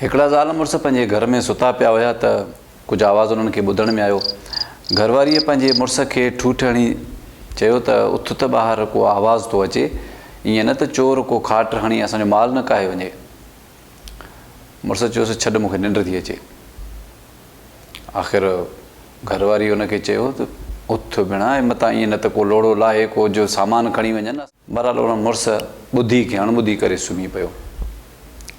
हिकिड़ा ज़ाल मुड़ुस पंहिंजे घर में सुता पिया हुया त कुझु आवाज़ उन्हनि खे ॿुधण में आयो। घरवारीअ पंहिंजे मुड़ुस खे ठूठ हणी चयो त उथ त ॿाहिरि को आवाज़ थो अचे, ईअं न त चोर को खाट हणी असांजो माल न काहे वञे। मुड़ुस चयोसि छॾ मूंखे निंड थी अचे। आख़िर घरवारी हुनखे चयो त उथ भेणा मतां ईअं न त को लोड़ो लाहे को जो सामान खणी वञनि। बहरहाल हुन मुड़ुस ॿुधी खे अणॿुधी करे सुम्ही पियो।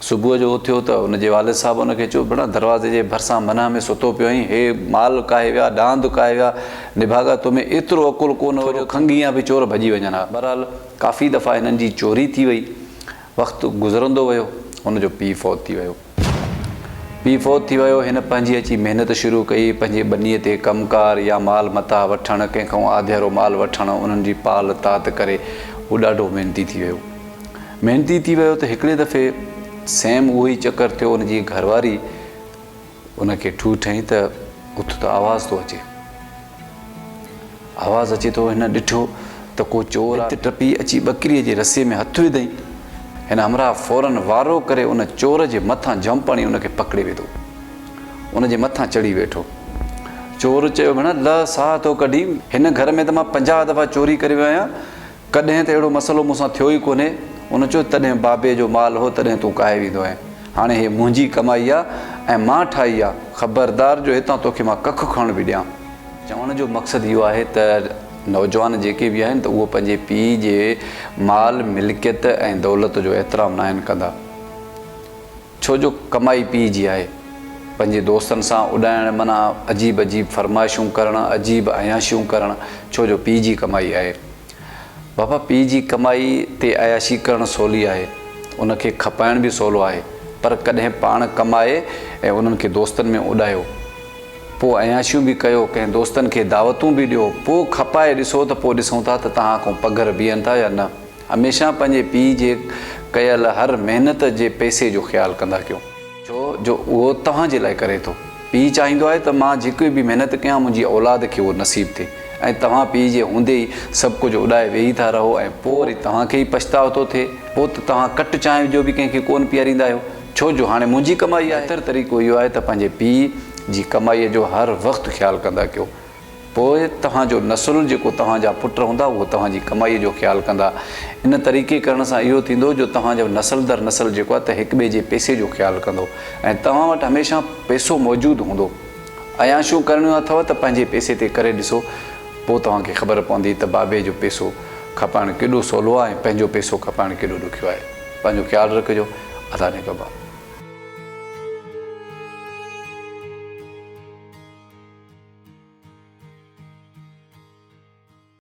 सुबुह जो उथियो त हुनजे वालिद साहिबु हुनखे चयो भेणा दरवाज़े जे भरिसां मना में सुतो पियो आहीं, हे माल काहे विया, डांद काहे विया, निभागा तोमें एतिरो अकुलु कोन हो जो खंगी या बि चोर भॼी वञनि हा। बहरहाल काफ़ी दफ़ा हिननि जी चोरी थी वई। वक़्तु गुज़रंदो वियो, हुनजो पीउ फौत थी वियो। पीउ फौत थी वियो। हिन पंहिंजी अची महिनत शुरू कई, पंहिंजे ॿनीअ ते कमकार या माल मता वठणु, कंहिंखां आधियारो माल वठणु, उन्हनि जी पाल तात करे हू ॾाढो महिनती थी वियो। महिनती थी वियो त हिकिड़े दफ़े सेम उहो ई चकर थियो। हुनजी घरवारी उनखे ठूठ हईं त उथ त आवाज़ थो अचे, आवाज़ अचे थो। हिन ॾिठो त को चोर आहे, टपी अची ॿकरीअ जे रस्से में हथु विधईं। हिन हमरा फौरन वारो करे उन चोर जे मथां जंप हणी उनखे पकिड़े विधो, उनजे मथां चढ़ी वेठो। चोर चयो भेण ल साह थो कढी, हिन घर में त मां 50 दफ़ा चोरी करे वियो आहियां, कॾहिं त अहिड़ो मसइलो मूंसां थियो ई कोन्हे। उन चयो तॾहिं बाबे जो माल हो, तॾहिं तूं काहे वेंदो आहीं, हाणे हे मुंहिंजी कमाई आहे ऐं मां ठाही आहे, ख़बरदार जो हितां तोखे मां कखु खणण बि ॾियां। चवण जो मक़सदु इहो आहे त नौजवान जेके बि आहिनि त उहो पंहिंजे पीउ जे माल मिल्कियत ऐं दौलत जो एतिराम न आहिनि कंदा। छो जो कमाई पीउ जी आहे। पंहिंजे दोस्तनि सां उॾाइणु, माना अजीब अजीब फरमाइशूं करणु, अजीब अयाशियूं करणु, छो जो पीउ जी कमाई आहे। बाबा पीउ जी कमाई ते अयाशी करणु सवली आहे, उनखे खपाइण बि सवलो आहे, पर कॾहिं पाण कमाए ऐं उन्हनि खे दोस्तनि में उॾायो, पोइ अयाशियूं बि कयो, कंहिं दोस्तनि खे दावतूं बि ॾियो, पोइ खपाए ॾिसो त पोइ ॾिसूं था त तव्हां खां पघर बीहनि था या न। हमेशह पंहिंजे पीउ जे कयल हर महिनत जे पैसे जो ख़्यालु कंदा कयो, छो जो उहो तव्हांजे लाइ करे थो। पीउ चाहींदो आहे त मां जेकी बि महिनत कयां मुंहिंजी औलाद खे उहो नसीबु थिए, ऐं तव्हां पीउ जे हूंदे ई सभु कुझु उॾाए वेही था रहो ऐं पोइ वरी तव्हांखे ई पछताव थो थिए। पोइ त तव्हां कट चांहि जो बि कंहिंखे कोन पीआरींदा आहियो, छो जो हाणे मुंहिंजी कमाई आहे। बहितर तरीक़ो इहो आहे त पंहिंजे पीउ जी कमाईअ जो हर वक़्तु ख़्यालु कंदा कयो। पोइ तव्हांजो नसुल जेको तव्हांजा पुट हूंदा उहो तव्हांजी कमाईअ जो ख़्यालु कंदा। इन तरीक़े करण सां इहो थींदो जो तव्हांजो नसल दर नसल जेको आहे त हिक ॿिए जे पैसे जो ख़्यालु कंदो ऐं तव्हां वटि हमेशह पैसो मौजूदु हूंदो। अयाशियूं करणियूं अथव त पंहिंजे पैसे ते करे ॾिसो, पोइ तव्हांखे ख़बर पवंदी त बाबे जो पैसो खपाइणु केॾो सवलो आहे ऐं पंहिंजो पैसो खपाइणु केॾो ॾुखियो आहे। पंहिंजो ख़्यालु रखिजो। अदा निगहबान।